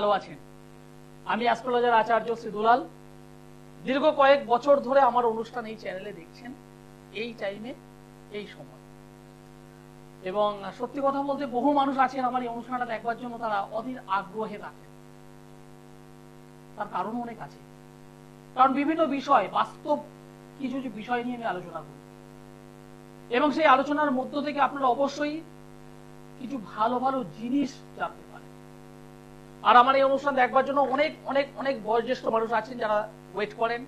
ভালো আছেন। আমি অ্যাস্ট্রোলজার আচার্য শ্রী দুলাল। দীর্ঘ কয়েক বছর ধরে আমার অনুষ্ঠান এই চ্যানেলে দেখছেন, এই টাইমে, এই সময়। এবং সত্যি কথা বলতে বহু মানুষ আছেন আমার এই অনুষ্ঠানটা দেখবার জন্য, তারা অধীর আগ্রহে থাকেন। তার কারণ অনেক আছে, কারণ বিভিন্ন বিষয়, বাস্তব কিছু কিছু বিষয় নিয়ে আমি আলোচনা করি, এবং সেই আলোচনার মধ্য থেকে আপনারা অবশ্যই কিছু ভালো ভালো জিনিস জানতে পারেন। আর আমার এই অনুষ্ঠান দেখবার জন্য অনেক অনেক অনেক বয়োজ্যেষ্ঠ মানুষ আছেন যারা ওয়েট করেন,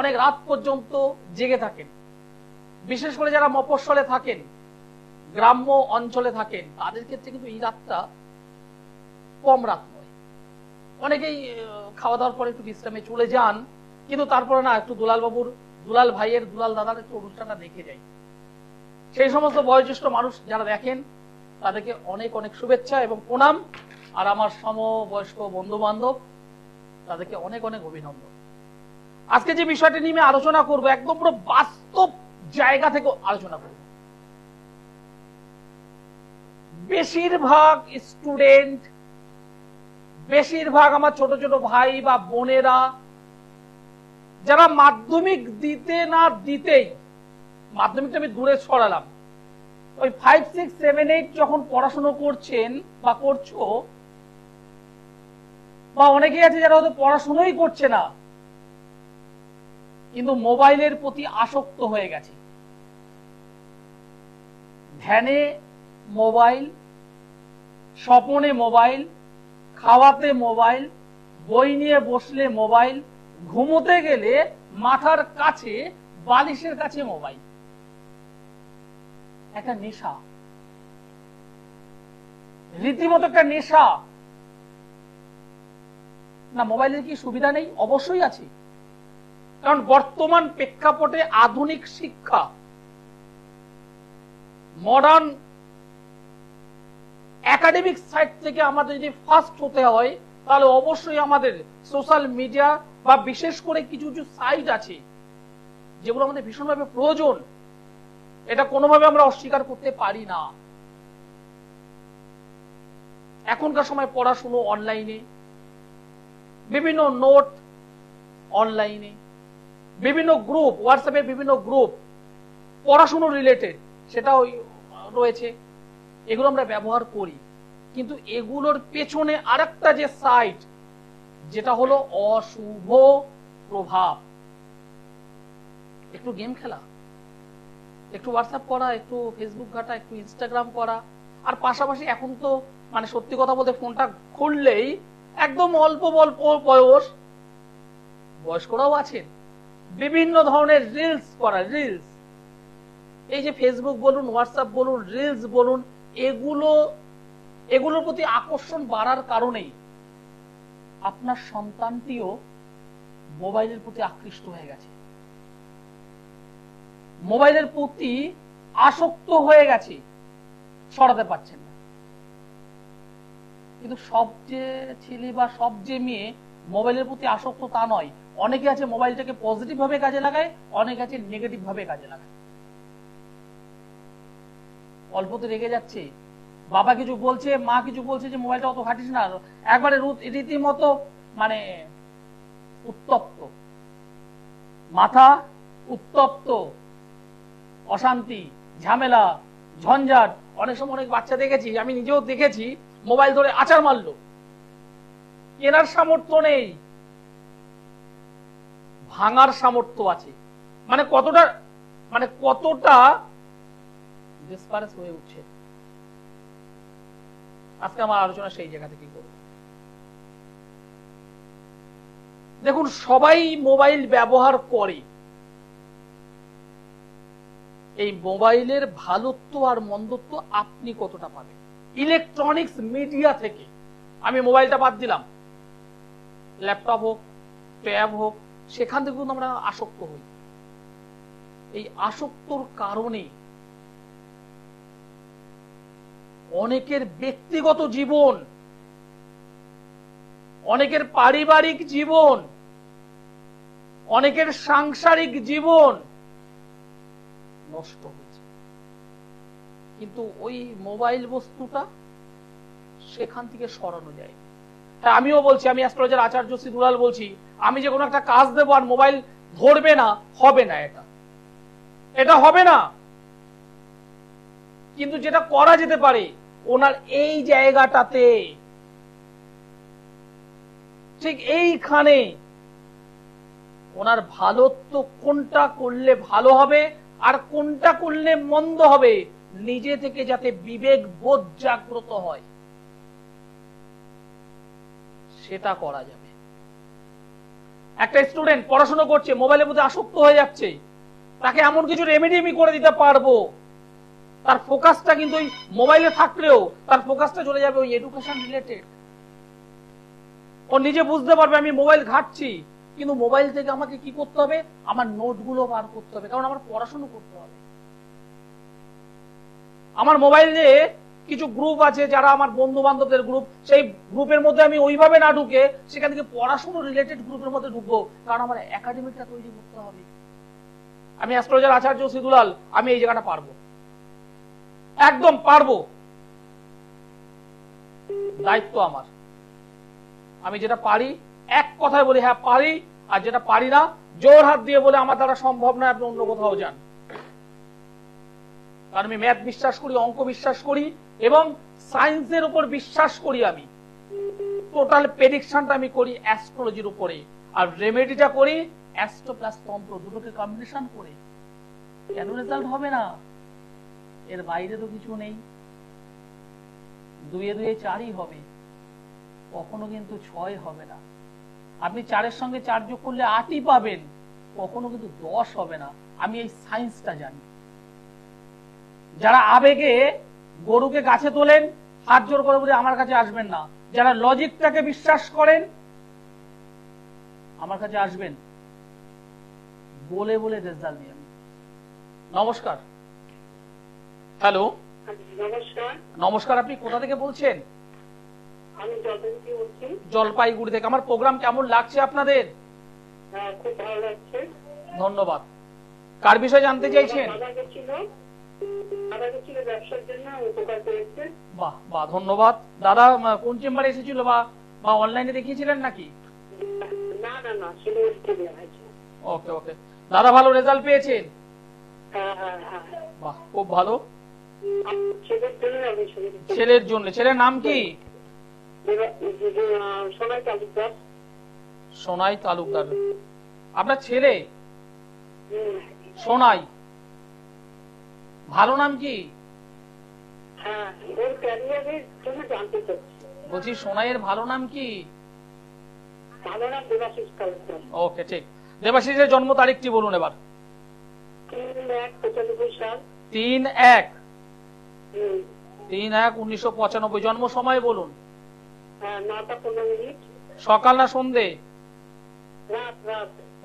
অনেক রাত পর্যন্ত জেগে থাকেন। বিশেষ করে যারা মফস্বলে থাকেন, গ্রাম্য অঞ্চলে থাকেন, তাদের ক্ষেত্রে কিন্তু এই রাতটা কম রাত নয়। অনেকেই খাওয়া দাওয়ার পরে একটু বিশ্রামে চলে যান, কিন্তু তারপরে না, একটু দুলাল বাবুর, দুলাল ভাইয়ের, দুলাল দাদার একটু অনুষ্ঠানটা দেখে যাই। সেই সমস্ত বয়োজ্যেষ্ঠ মানুষ যারা দেখেন তাদেরকে অনেক অনেক শুভেচ্ছা এবং প্রণাম। আর আমার সমবয়স্ক বন্ধু বান্ধব, তাদেরকে অনেক অনেক অভিনন্দন। আজকে যে বিষয়টি নিয়ে আমি আলোচনা করব, একদম পুরো বাস্তব জায়গা থেকে আলোচনা করব। বেশিরভাগ স্টুডেন্ট, বেশিরভাগ আমার ছোট ছোট ভাই বা বোনেরা, যারা মাধ্যমিক দিতে না দিতেই, মাধ্যমিকটা আমি দূরে ছড়ালাম, ওই 5, 6, 7, 8 যখন পড়াশোনা করছেন বা করছো, বা অনেকেই আছে যারা হয়তো পড়াশোনাই করছে না, কিন্তু মোবাইলের প্রতি আসক্ত হয়ে গেছে। ধ্যানে মোবাইল, স্বপনে মোবাইল, খাওয়াতে মোবাইল, বই নিয়ে বসলে মোবাইল, ঘুমোতে গেলে মাথার কাছে, বালিশের কাছে মোবাইল। একটা নেশা, রীতিমতো একটা নেশা। না, মোবাইলের কি সুবিধা নেই? অবশ্যই আছে, কারণ বর্তমান প্রেক্ষাপটে আধুনিক শিক্ষা, মডার্ন একাডেমিক সাইট থেকে আমাদের যদি ফার্স্ট হতে হয়, তাহলে অবশ্যই আমাদের সোশ্যাল মিডিয়া বা বিশেষ করে কিছু কিছু সাইট আছে যেগুলো আমাদের ভীষণভাবে প্রয়োজন। এটা কোনোভাবে আমরা অস্বীকার করতে পারি না। এখনকার সময় পড়াশুনো অনলাইনে, বিভিন্ন নোট অনলাইনে, বিভিন্ন গ্রুপ, হোয়াটসঅ্যাপের বিভিন্ন গ্রুপ পড়াশুনো রিলেটেড সেটাও রয়েছে, এগুলো আমরা ব্যবহার করি। কিন্তু এগুলোর পেছনে আরেকটা যে সাইট, যেটা হলো অশুভ প্রভাব। একটু গেম খেলা, একটু হোয়াটসঅ্যাপ করা, একটু ফেসবুক ঘাটা, একটু ইনস্টাগ্রাম করা, আর পাশাপাশি এখন তো মানে সত্যি কথা বলতে ফোনটা খুললেই একদম অল্প অল্প বয়স্করাও আছেন, বিভিন্ন ধরনের রিলস করা। রিলস, এই যে ফেসবুক বলুন, হোয়াটসঅ্যাপ বলুন, রিলস বলুন, এগুলোর প্রতি আকর্ষণ বাড়ার কারণেই আপনার সন্তানটিও মোবাইলের প্রতি আকৃষ্ট হয়ে গেছে, মোবাইলের প্রতি আসক্ত হয়ে গেছে, সরাতে পারছেন না। কিন্তু সব যে ছেলে বা সব যে মেয়ে মোবাইলের প্রতি আসক্ত তা নয়। অনেকে আছে মোবাইলটাকে পজিটিভ ভাবে কাজে লাগায়, অনেকে আছে নেগেটিভ ভাবে কাজে লাগায়। অল্পতে রেগে যাচ্ছে, বাবা কিছু বলছে, মা কিছু বলছে যে মোবাইলটা অত ঘাটিস না, একবারে রীতিমতো মানে উত্তপ্ত, মাথা উত্তপ্ত, অশান্তি, ঝামেলা, ঝঞ্ঝাট। অনেক সময় অনেক বাচ্চা দেখেছি, আমি নিজেও দেখেছি, মোবাইল ধরে আচার মারলো, কেনার সামর্থ্য নেই, ভাঙার সামর্থ্য আছে। মানে কতটা ডেসপারেস হয়ে উঠছে। আজকে আমার আলোচনা সেই জায়গা থেকে করব। দেখুন, সবাই মোবাইল ব্যবহার করে। এই মোবাইলের ভালোত্ব আর মন্দত্ব আপনি কতটা পাবেন ইলেকট্রনিক্স মিডিয়া থেকে। আমি মোবাইলটা বাদ দিলাম, ল্যাপটপ হোক, ট্যাব হোক, সেখান থেকে কিন্তু আমরা আসক্ত হই। এই আসক্তর কারণে অনেকের ব্যক্তিগত জীবন, অনেকের পারিবারিক জীবন, অনেকের সাংসারিক জীবন নষ্ট হয়েছে। কিন্তু ওই মোবাইল বস্তুটা সেখান থেকে সরানো যায়। হ্যাঁ আমিও বলছি, আমি অ্যাস্ট্রোলজার আচার্য শ্রী দুলাল বলছি, আমি যে কোনো একটা কাজ দেবো আর মোবাইল ধরবে না, হবে না, এটা হবে না। কিন্তু যেটা করা যেতে পারে ওনার এই জায়গাটাতে, ঠিক এইখানে ওনার ভালোত্ব কোনটা করলে ভালো হবে আর কোনটা করলে মন্দ হবে, নিজে থেকে যাতে বিবেক বোধ জাগ্রত হয় সেটা করা যাবে। একটা স্টুডেন্ট পড়াশোনা করছে, মোবাইলের প্রতি আসক্ত হয়ে যাচ্ছে, তাকে এমন কিছু রেমেডি আমি করে দিতে পারবো, তার ফোকাসটা কিন্তু ওই মোবাইলে থাকলেও তার ফোকাসটা চলে যাবে ওই এডুকেশন রিলেটেড। ও নিজে বুঝতে পারবে আমি মোবাইল ঘাটছি, কিন্তু মোবাইল থেকে আমাকে কি করতে হবে, আমার নোটগুলো বার করতে হবে, কারণ আমার পড়াশোনা করতে হবে। আমার মোবাইলে কিছু গ্রুপ আছে যারা আমার বন্ধু বান্ধবদের গ্রুপ, সেই গ্রুপের মধ্যে আমি ওইভাবে না ঢুকে সেখান থেকে পড়াশোনা রিলেটেড গ্রুপের মধ্যে ঢুকবো, কারণ আমার একাডেমিকটা তৈরি করতে হবে। আমি অ্যাস্ট্রোলজার আচার্য শ্রী দুলাল, আমি এই জায়গাটা পারবো, একদম পারবো, দায়িত্ব আমার। আমি যেটা পারি এক কথায় বলি হ্যাঁ পারি, আর যেটা পারি না জোর হাত দিয়ে বলে আমার দ্বারা সম্ভব নয়, আপনি অন্য কোথাও যান। কারণ আমি ম্যাথ বিশ্বাস করি, অঙ্ক বিশ্বাস করি এবং সায়েন্সের উপর বিশ্বাস করি। আমি টোটাল প্রেডিকশনটা আমি করি অ্যাস্ট্রোলজির উপরে, আর রেমেডিটা করি অ্যাস্ট্রো প্লাস তন্ত্র, দুটোকে কম্বিনেশন করে। কেন রেজাল্ট হবে না? এর বাইরে তো কিছু নেই, 2 এ 2 4ই হবে, কখনো কিন্তু 6 হবে না। আপনি 4-এর সঙ্গে 4 যোগ করলে 8ই পাবেন, কখনো কিন্তু 10 হবে না। আমি এই সায়েন্সটা জানি। যারা আবেগে গরুকে গাছে তোলেন, হাত জোর করে বলে আমার কাছে আসবেন না। যারা লজিকটাকে বিশ্বাস করেন আমার কাছে আসবেন, বলে বলে রেজাল্ট নিয়ে। নমস্কার। হ্যালো, নমস্কার। নমস্কার, আপনি কোথা থেকে বলছেন? আমি জলপাইগুড়ি বলছি। জলপাইগুড়ি থেকে। আমার প্রোগ্রাম কেমন লাগছে আপনাদের? হ্যাঁ, খুব ভালো লাগছে। ধন্যবাদ। কার বিষয়ে জানতে চাইছেন? দাদা গেছিল ব্যবসার জন্য, উপকার পেয়েছে। বাহ বাহ, ধন্যবাদ। দাদা কোন চেম্বারে এসেছিল বা অনলাইনে দেখিয়েছিলেন নাকি? না না না, শিলিগুড়ি থেকে হয়েছে। ওকে ওকে, দাদা ভালো রেজাল্ট পেয়েছেন? হ্যাঁ হ্যাঁ হ্যাঁ। বাহ, খুব ভালো। ছেলের জন্য আমি শুনেছি। ছেলের জন্য? ছেলের নাম কি? সোনাই তালুকদার। সোনাই তালুকদার। আপনার ছেলে সোনাই, ভালো নাম কি? হ্যাঁ, ওর ক্যারিয়ারের জন্য জানতে চাচ্ছি। বলছি সোনাইয়ের ভালো নাম কি? ভালো নাম দেবাশিস তালুকদার। ওকে, ঠিক। দেবাশিসের জন্ম তারিখটি বলুন এবার। 3-1-95 সাল। 3-1-1995। জন্ম সময় বলুন। 9টা 15 সকাল না সন্ধে? রাত।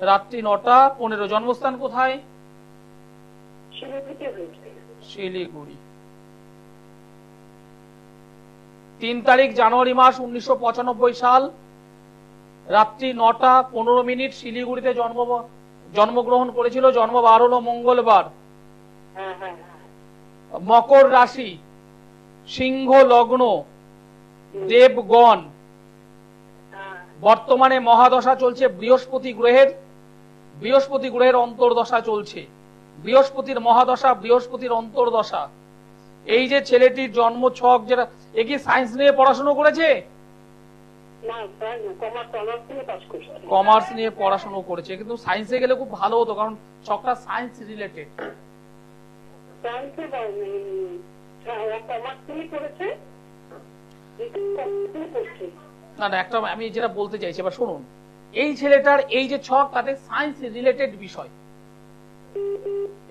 রাত্রি 9টা 15। জন্মস্থান কোথায়? শিলিগুড়িতে হয়েছে। শিলিগুড়ি। 3 তারিখ জানুয়ারি মাস 1995 সাল, রাত্রি 9টা 15 শিলিগুড়িতে জন্মগ্রহণ করেছিল। জন্মবার হলো মঙ্গলবার। হ্যাঁ হ্যাঁ। মকর রাশি, সিংহ লগ্ন, দেবগণ। বর্তমানে মহাদশা চলছে বৃহস্পতি গ্রহের অন্তর্দশা চলছে। বৃহস্পতির মহাদশা, বৃহস্পতির অন্তর্দশা। এই যে ছেলেটির জন্ম ছক, যেটা এ কি সায়েন্স নিয়ে পড়াশোনা করেছে? কমার্স নিয়ে পড়াশোনা করেছে, কিন্তু সায়েন্সে গেলে খুব ভালো হতো, কারণ ছকটা সায়েন্স রিলেটেড। না না, একটা আমি যেটা বলতে চাইছি এবার শুনুন। এই ছেলেটার এই যে ছক, তাতে সায়েন্স রিলেটেড বিষয়,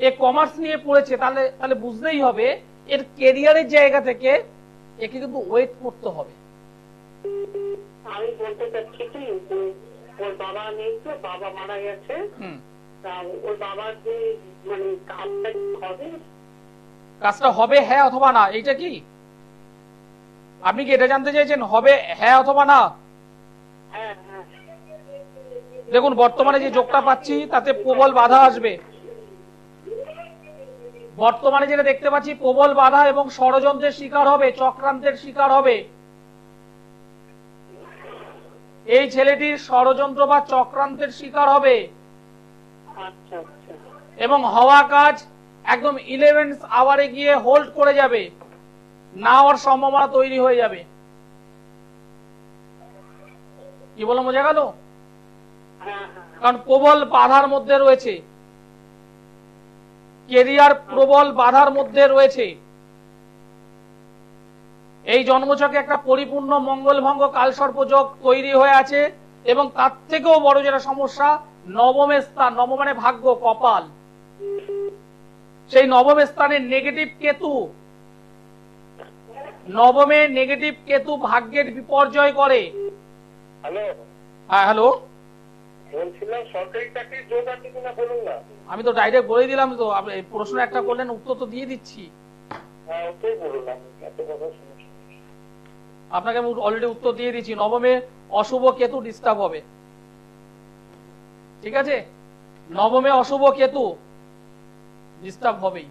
এ কমার্স নিয়ে পড়েছে, তাহলে বুঝতেই হবে এর ক্যারিয়ারের জায়গা থেকে একে কিন্তু ওয়েট করতে হবে। আমি বলতে চাচ্ছি কি, ওর বাবা নেই তো, বাবা মারা গেছে। ওর বাবার যে মানে কাজটা হবে হ্যাঁ অথবা না, এইটা কি আপনি কি এটা জানতে চাইছেন? হবে হ্যাঁ অথবা না? হ্যাঁ হ্যাঁ। দেখুন বর্তমানে যে যোগটা পাচ্ছি তাতে প্রবল বাধা আসবে। বর্তমানে যেটা দেখতে পাচ্ছি প্রবল বাধা এবং ষড়যন্ত্রের শিকার হবে, চক্রান্তের শিকার হবে। এই ছেলেটির ষড়যন্ত্র বা চক্রান্তের শিকার হবে আচ্ছা আচ্ছা এবং হওয়া কাজ একদম 11th আওয়ারে গিয়ে হোল্ড করে যাবে, না হওয়ার সম্ভাবনা তৈরি হয়ে যাবে। কি বললাম বোঝা গেল? হ্যাঁ হ্যাঁ কারণ প্রবল বাধার মধ্যে রয়েছে, কেরিয়ার প্রবল বাধার মধ্যে রয়েছে। এই জন্মছকে একটা পরিপূর্ণ মঙ্গলভঙ্গ কালসর্পযোগ তৈরি হয়ে আছে এবং তার থেকেও বড় যেটা সমস্যা, নবমের স্থান, নবম মানে ভাগ্য, কপাল, সেই নবমের স্থানে নেগেটিভ কেতু, নবমে নেগেটিভ কেতু ভাগ্যের বিপর্যয় করে। হ্যালো হ্যাঁ হ্যালো, বলছিলাম সরকারি চাকরির যোগ আছে কিনা বলুন না। আমি তো ডাইরেক্ট বলে দিলাম, তো আপনি প্রশ্ন একটা করলেন, উত্তর তো দিয়ে দিচ্ছি। হ্যাঁ ওটাই বলুন, এত কথা শুনছি। আপনাকে আমি অলরেডি উত্তর দিয়ে দিচ্ছি, নবমে অশুভ কেতু ডিস্টার্ব হবে। ঠিক আছে, নবমে অশুভ কেতু ডিস্টার্ব হবেই।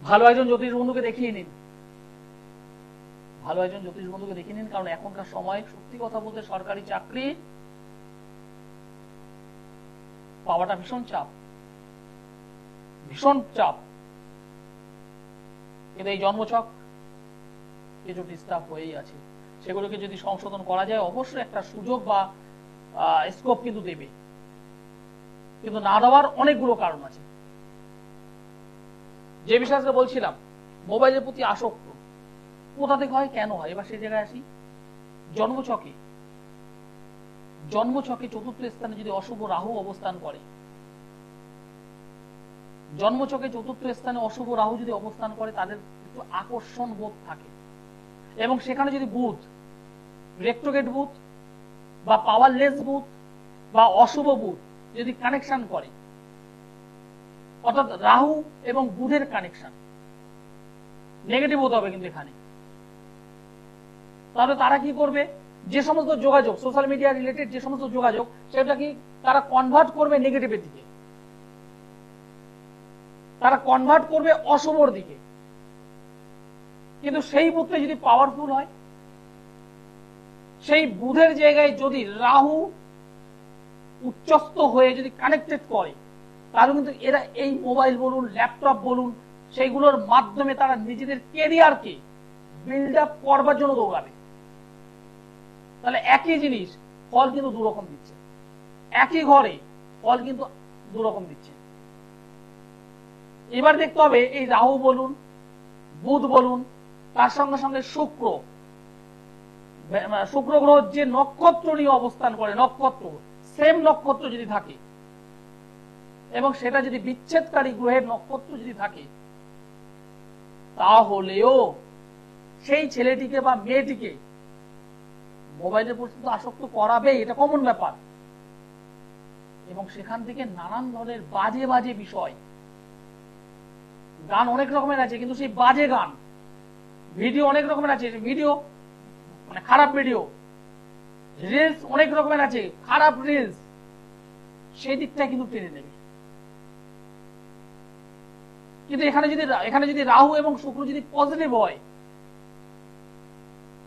ভালো একজন জ্যোতিষ বন্ধুকে দেখিয়ে নিন, ভালো একজন জ্যোতিষ বন্ধুকে দেখিয়ে নিন, কারণ এখনকার সময় সত্যি কথা বলতে সরকারি চাকরি পাওয়াটা ভীষণ চাপ, ভীষণ চাপ। কিন্তু এই জন্মছক কিছু ডিস্টার্ব হয়েই আছে, সেগুলোকে যদি সংশোধন করা যায় অবশ্যই একটা সুযোগ বা স্কোপ কিন্তু দেবে, কিন্তু না দেওয়ার অনেকগুলো কারণ আছে। যে বিষয়টা বলছিলাম, মোবাইলের প্রতি আসক্ত কোথা থেকে হয়, কেন হয়, এবার সেই জায়গায় আসি। জন্মছকে, জন্মছকে চতুর্থ স্থানে যদি অশুভ রাহু অবস্থান করে, জন্মছকে চতুর্থ স্থানে অশুভ রাহু যদি অবস্থান করে, তাদের একটু আকর্ষণ বোধ থাকে, এবং সেখানে যদি বুধ, রেক্টোগেট বুধ বা পাওয়ারলেস বুধ বা অশুভ বুধ যদি কানেকশন করে, অর্থাৎ রাহু এবং বুধের কানেকশন নেগেটিভ হতে হবে কিন্তু এখানে, তাহলে তারা কি করবে, যে সমস্ত যোগাযোগ, সোশ্যাল মিডিয়া রিলেটেড যে সমস্ত যোগাযোগ, সেটা কি তারা কনভার্ট করবে নেগেটিভের দিকে, তারা কনভার্ট করবে অশুভর দিকে। কিন্তু সেই বুধটা যদি পাওয়ারফুল হয়, সেই বুধের জায়গায় যদি রাহু উচ্চস্থ হয়ে যদি কানেক্টেড করে, তাহলে কিন্তু এরা এই মোবাইল বলুন, ল্যাপটপ বলুন, সেইগুলোর মাধ্যমে তারা নিজেদের কেরিয়ারকে বিল্ড আপ করবার জন্য দৌড়াবে। তাহলে একই জিনিস ফল কিন্তু দুরকম দিচ্ছে, একই ঘরে ফল কিন্তু দুরকম দিচ্ছে। এবার দেখতে হবে এই রাহু বলুন, বুধ বলুন, তার সঙ্গে সঙ্গে শুক্র, শুক্র গ্রহ যে নক্ষত্র নিয়ে অবস্থান করে, নক্ষত্র সেম নক্ষত্র যদি থাকে এবং সেটা যদি বিচ্ছেদকারী গ্রহের নক্ষত্র যদি থাকে, তাহলেও সেই ছেলেটিকে বা মেয়েটিকে মোবাইলের প্রতি আসক্ত করাবে, এটা কমন ব্যাপার। এবং সেখান থেকে নানান ধরনের বাজে বাজে বিষয়, গান অনেক রকমের আছে, কিন্তু সেই বাজে গান, ভিডিও অনেক রকমের আছে, ভিডিও মানে খারাপ ভিডিও, রিলস অনেক রকমের আছে, খারাপ রিলস, সেই দিকটা কিন্তু টেনে নেবে। কিন্তু এখানে যদি রাহু এবং শুক্র যদি পজিটিভ হয়,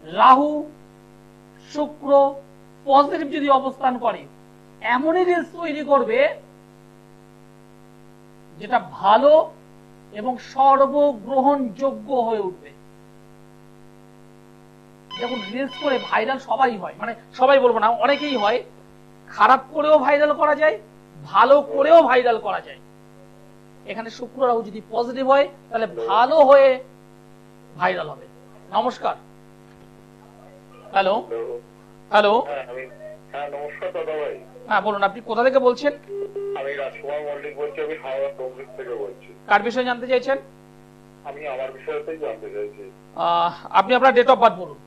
রাহু শুক্র পজিটিভ যদি অবস্থান করে, এমনই রিলস তৈরি করবে যেটা ভালো এবং সর্বগ্রহণযোগ্য হয়ে উঠবে। যখন রিলস করে ভাইরাল সবাই হয়, মানে সবাই বলবো না, অনেকেই হয়, খারাপ করেও ভাইরাল করা যায়, ভালো করেও ভাইরাল করা যায়। এখানে শুক্র রাহু যদি পজিটিভ হয়, তাহলে ভালো হয়ে ভাইরাল হবে। নমস্কার। হ্যালো হ্যালো, নমস্কার দাদা ভাই। হ্যাঁ বলুন, আপনি কোথা থেকে বলছেন? আমি রাজকুমার মল্লিক বলছি, আমি হাওড়া টঙ্গির থেকে বলছি। কার বিষয়ে জানতে চাইছেন? আমি আমার বিষয়তেই জানতে চাইছি। আপনি আপনার ডেট অফ বার্থ বলুন।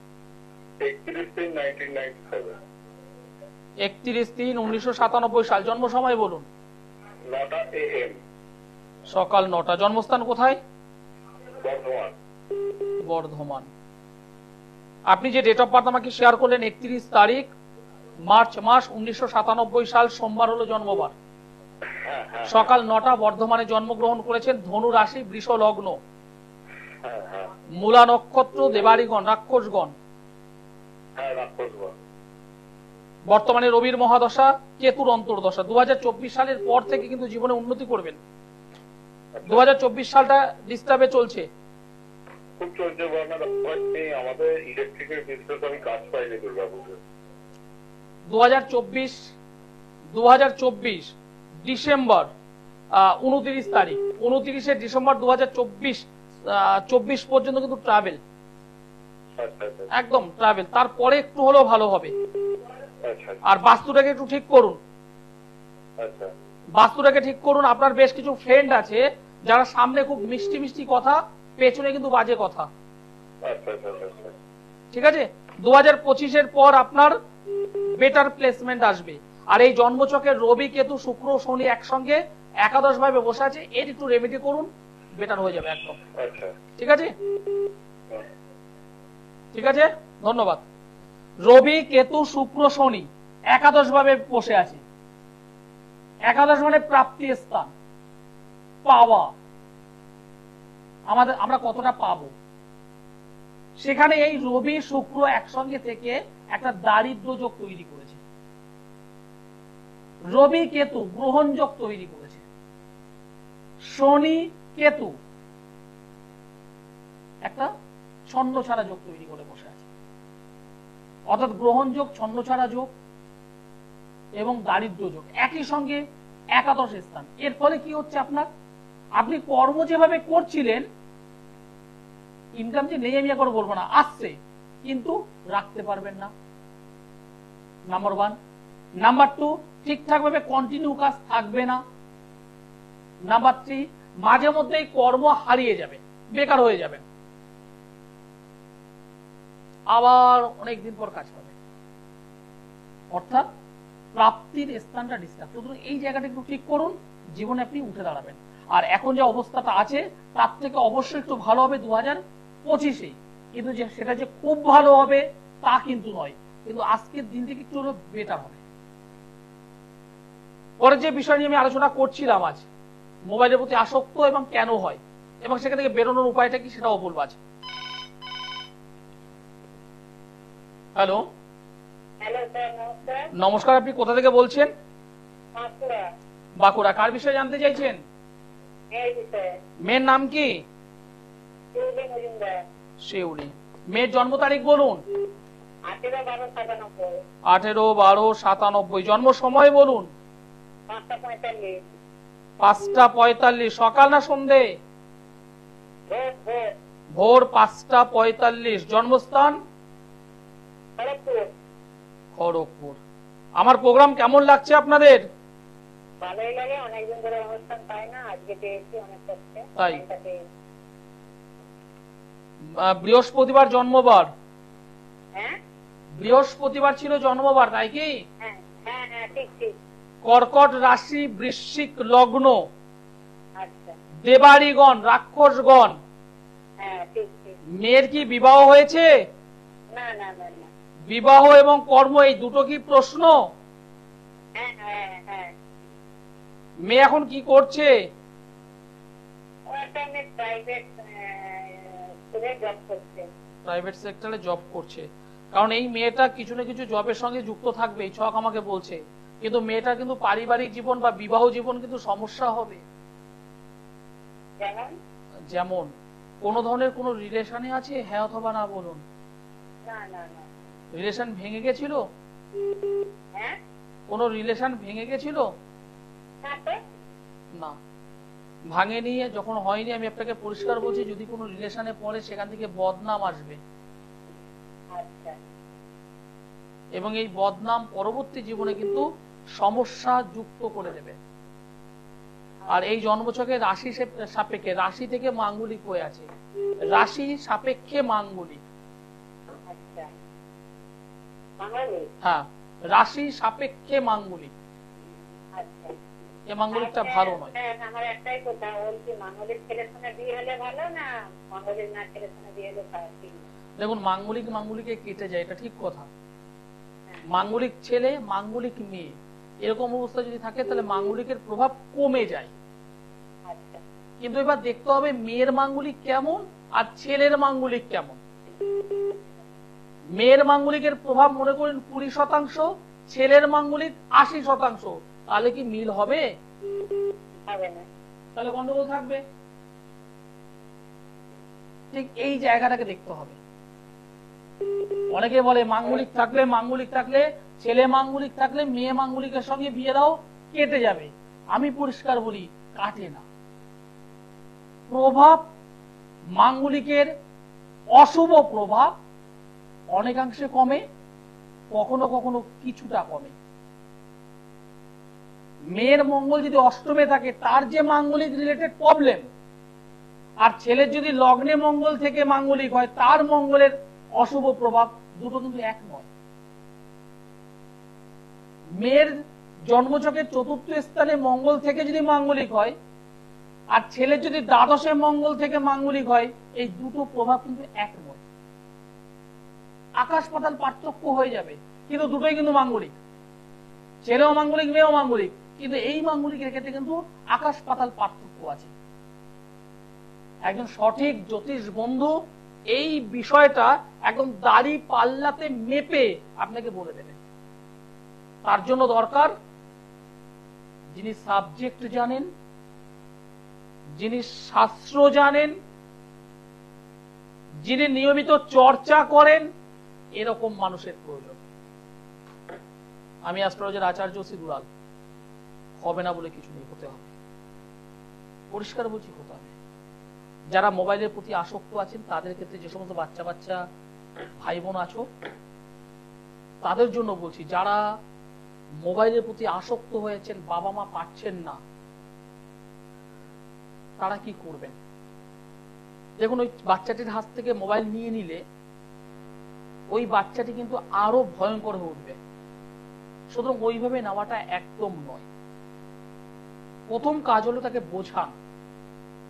31/3/1997। 31/3/1997 সাল। জন্ম সময় বলুন। 9টা AM। সকাল 9টা। জন্মস্থান কোথায়? বর্ধমান। বর্ধমান। আপনি যে ডেট অফ বার্থ আমাকে শেয়ার করলেন, 31 তারিখ মার্চ মাস 1997 সাল, সোমবার হলো জন্মবার। সকাল 9টা, বর্ধমানে জন্মগ্রহণ করেছেন। ধনু রাশি, বৃষ লগ্ন, মূলা নক্ষত্র, দেবাড়িগণ, রাক্ষসগণ। হ্যাঁ, রাক্ষস বন। বর্তমানে রবির মহাদশা, কেতুর অন্তর্দশা। 2024 সালের পর থেকে কিন্তু জীবনে উন্নতি করবেন। 2024 সালটা ডিস্টার্বে চলছে, খুব চলছে বর্ণা। আমাদের ইলেকট্রিকের বিজনেস আমি কাজ পাইনি দুর্গাপুজো। 2024 ডিসেম্বর 29 তারিখ, 29শে ডিসেম্বর 2024 পর্যন্ত কিন্তু ট্রাভেল, একদম ট্রাভেল। তারপরে একটু হলেও ভালো হবে। আর বাস্তুটাকে একটু ঠিক করুন, বাস্তুটাকে ঠিক করুন। আপনার বেশ কিছু ফ্রেন্ড আছে যারা সামনে খুব মিষ্টি মিষ্টি কথা, পেছনে কিন্তু বাজে কথা। ঠিক আছে, 2025-এর পর আপনার বেটার প্লেসমেন্ট আসবে। আর এই জন্মচকের রবি, কেতু, শুক্র, শনি একসঙ্গে একাদশ ভাবে বসে আছে, এর একটু রেমেডি করুন, বেটার হয়ে যাবে একদম। ঠিক আছে, ঠিক আছে, ধন্যবাদ। রবি, কেতু, শুক্র, শনি একাদশ ভাবে বসে আছে। একাদশ মানে প্রাপ্তি স্থান, পাওয়া। আমরা কতটা পাবো, সেখানে এই রবি শুক্র একসঙ্গে থেকে একটা দারিদ্র যোগ তৈরি করেছে। রবি কেতু গ্রহণ যোগ তৈরি করেছে। শনি কেতু একটা ছন্ন ছাড়া যোগ তৈরি করে বসে আছে। অর্থাৎ গ্রহণ যোগ, ছন্ন ছাড়া যোগ এবং দারিদ্র যোগ একই সঙ্গে একাদশ স্থান। এর ফলে কি হচ্ছে, আপনি কর্ম যেভাবে করছিলেন, ইনকাম যে নেই আমি একবার বলবো না, আসছে, কিন্তু রাখতে পারবেন না, নাম্বার 1। নাম্বার 2, ঠিকঠাক ভাবে কন্টিনিউ কাজ থাকবে না। নাম্বার 3, মাঝে মধ্যেই কর্ম হারিয়ে যাবে, বেকার হয়ে যাবেন, আবার অনেকদিন পর কাজ পাবেন। অর্থাৎ প্রাপ্তির স্থানটা ডিস্টার্ব। সুতরাং এই জায়গাটা একটু ঠিক করুন, জীবনে আপনি উঠে দাঁড়াবেন। আর এখন যে অবস্থাটা আছে তার থেকে অবশ্যই একটু ভালো হবে 2025-এ, কিন্তু সেটা যে খুব ভালো হবে তা কিন্তু নয়, কিন্তু আজকের দিন থেকে একটু হলো বেটার হবে। পরে যে বিষয় নিয়ে আমি আলোচনা করছিলাম আজ, মোবাইলের প্রতি আসক্ত এবং কেন হয়, এবং সেখান থেকে বেরোনোর উপায়টা কি সেটাও বলবো আজ। হ্যালো, নমস্কার, আপনি কোথা থেকে বলছেন? বাঁকুড়া। কার বিষয়ে জানতে চাইছেন? মেয়ের নাম কি? শিউলি। মেয়ের জন্ম তারিখ বলুন। 18/12/97। জন্ম সময় বলুন। 5:45। সকাল না সন্ধে? ভোর 5:45। জন্মস্থান? খড়গপুর। আমার প্রোগ্রাম কেমন লাগছে আপনাদের? ভালোই লাগে, অনেকদিন ধরে অনুষ্ঠান পাই না, আজকে পেয়েছি, অনেক কষ্টে। তাই বৃহস্পতিবার জন্মবার? হ্যাঁ, বৃহস্পতিবার ছিল জন্মবার, তাই কি? হ্যাঁ হ্যাঁ হ্যাঁ, ঠিক ঠিক। কর্কট রাশি, বৃশ্চিক লগ্ন। আচ্ছা, দেবাড়িগণ, রাক্ষসগণ। হ্যাঁ ঠিক ঠিক। মেয়ের কি বিবাহ হয়েছে? না না না না। বিবাহ এবং কর্ম এই দুটো কি প্রশ্ন? হ্যাঁ হ্যাঁ হ্যাঁ। মেয়ে এখন কি করছে? প্রাইভেট সেক্টরে জব করছে। কারণ এই মেয়েটা কিছু না কিছু জবের সঙ্গে যুক্ত থাকবে, এই ছক আমাকে বলছে। কিন্তু মেয়েটা কিন্তু পারিবারিক জীবন বা বিবাহ জীবন কিন্তু সমস্যা হবে। যেমন কোন ধরনের কোন রিলেশনে আছে? হ্যাঁ অথবা না বলুন। না না না। রিলেশন ভেঙে গেছিল? হ্যাঁ, কোন রিলেশন ভেঙে গেছিল? না, ভাঙেনি। যখন হয়নি, আমি আপনাকে পরিষ্কার বলছি, যদি কোনো রিলেশনে পড়ে সেখান থেকে বদনাম আসবে। এবং এই বদনাম পরবর্তী জীবনে কিন্তু সমস্যা যুক্ত করে দেবে। আর এই জন্মছকে রাশি সাপেক্ষে, রাশি থেকে মাঙ্গলিক হয়ে আছে, রাশি সাপেক্ষে মাঙ্গলিক। হ্যাঁ, রাশি সাপেক্ষে মাঙ্গলিক। এই মাঙ্গলিকটা ভালো নয়। আমার একটাই কথা, ওর কি মাঙ্গলিক ছেলের সঙ্গে বিয়ে হলে ভালো না মাঙ্গলিক না ছেলের সঙ্গে বিয়ে হলে খারাপ? দেখুন, মাঙ্গলিকে কেটে যায়, এটা ঠিক কথা। মাঙ্গলিক ছেলে, মাঙ্গলিক মেয়ে, এরকম অবস্থা যদি থাকে তাহলে মাঙ্গলিকের প্রভাব কমে যায়। কিন্তু এবার দেখতে হবে মেয়ের মাঙ্গলিক কেমন আর ছেলের মাঙ্গলিক কেমন। মেয়ের মাঙ্গলিকের প্রভাব মনে করেন 20%, ছেলের মাঙ্গলিক 80%, তাহলে কি মিল হবে? হবে না। তাহলে গন্ডগোল থাকবে। ঠিক এই জায়গাটাকে দেখতে হবে। অনেকে বলে মাঙ্গলিক থাকলে ছেলে মাঙ্গলিক থাকলে মেয়ে মাঙ্গলিকের সঙ্গে বিয়ে দাও, কেটে যাবে। আমি পরিষ্কার বলি, কাটে না। প্রভাব মাঙ্গলিকের অশুভ প্রভাব অনেকাংশে কমে, কখনো কখনো কিছুটা কমে। মেয়ের মঙ্গল যদি অষ্টমে থাকে তার যে মাঙ্গলিক রিলেটেড প্রবলেম, আর ছেলের যদি লগ্নে মঙ্গল থেকে মাঙ্গলিক হয় তার মঙ্গলের অশুভ প্রভাব, দুটো কিন্তু এক নয়। মেয়ের জন্মছকের 4র্থ স্থানে মঙ্গল থেকে যদি মাঙ্গলিক হয় আর ছেলের যদি দ্বাদশে মঙ্গল থেকে মাঙ্গলিক হয়, এই দুটো প্রভাব কিন্তু এক নয়, আকাশ পাতাল পার্থক্য হয়ে যাবে। কিন্তু দুটোই কিন্তু মাঙ্গলিক, ছেলেও মাঙ্গলিক মেয়েও মাঙ্গলিক, কিন্তু এই মাঙ্গলিকের ক্ষেত্রে কিন্তু আকাশ পাতাল পার্থক্য আছে। একজন সঠিক জ্যোতিষ বন্ধু এই বিষয়টা একদম দাড়ি পাল্লাতে মেপে আপনাকে বলে দেবে। তার জন্য দরকার যিনি সাবজেক্ট জানেন, যিনি শাস্ত্র জানেন, যিনি নিয়মিত চর্চা করেন, এরকম মানুষের প্রয়োজন। আমি অ্যাস্ট্রোলজার আচার্য শ্রী দুলাল। হবে না বলে কিছু নেই, হতে হবে। পরিষ্কার বলছি, হতে হবে। যারা মোবাইলের প্রতি আসক্ত আছেন তাদের ক্ষেত্রে, যে সমস্ত বাচ্চা বাচ্চা ভাই বোন আছো তাদের জন্য বলছি, যারা মোবাইলের প্রতি আসক্ত হয়েছেন, বাবা মা পাচ্ছেন না, তারা কি করবেন? দেখুন, ওই বাচ্চাটির হাত থেকে মোবাইল নিয়ে নিলে ওই বাচ্চাটি কিন্তু আরো ভয়ঙ্কর হয়ে উঠবে। সুতরাং ওইভাবে নেওয়াটা একদম নয়। প্রথম কাজ হলো তাকে বোঝান,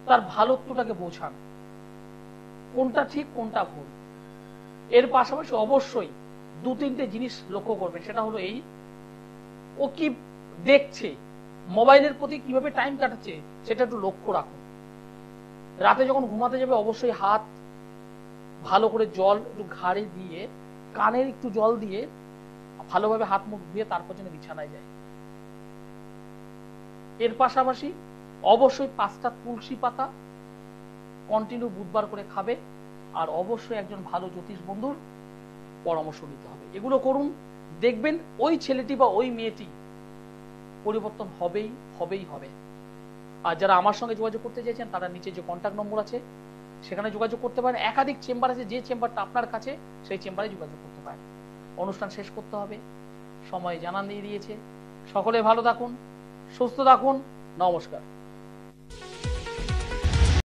তার ভালোত্বটাকে বোঝান, কোনটা ঠিক কোনটা ভুল। এর পাশাপাশি অবশ্যই 2-3টে জিনিস লক্ষ্য করবেন। সেটা হলো এই, ও কি দেখছে, মোবাইলের প্রতি কিভাবে টাইম কাটাচ্ছে, সেটা একটু লক্ষ্য রাখুন। রাতে যখন ঘুমাতে যাবে অবশ্যই হাত ভালো করে জল একটু ঘাড়ে দিয়ে, কানের একটু জল দিয়ে ভালোভাবে হাত মুখ ধুয়ে তারপর যেন বিছানায় যায়। এর পাশাপাশি অবশ্যই 5টা তুলসী পাতা কন্টিনিউ বুধবার করে খাবে, আর অবশ্যই একজন ভালো জ্যোতিষ বন্ধুর পরামর্শ নিতে হবে। এগুলো করুন, দেখবেন ওই ছেলেটি বা ওই মেয়েটি পরিবর্তন হবেই হবে। আর যারা আমার সঙ্গে যোগাযোগ করতে চাইছেন তারা নিচে যে কন্ট্যাক্ট নম্বর আছে সেখানে যোগাযোগ করতে পারেন। একাধিক চেম্বার আছে, যে চেম্বারটা আপনার কাছে সেই চেম্বারে যোগাযোগ করতে পারেন। অনুষ্ঠান শেষ করতে হবে, সময় জানান দিয়ে দিয়েছে। সকলে ভালো থাকুন, সুস্থ থাকুন, নমস্কার।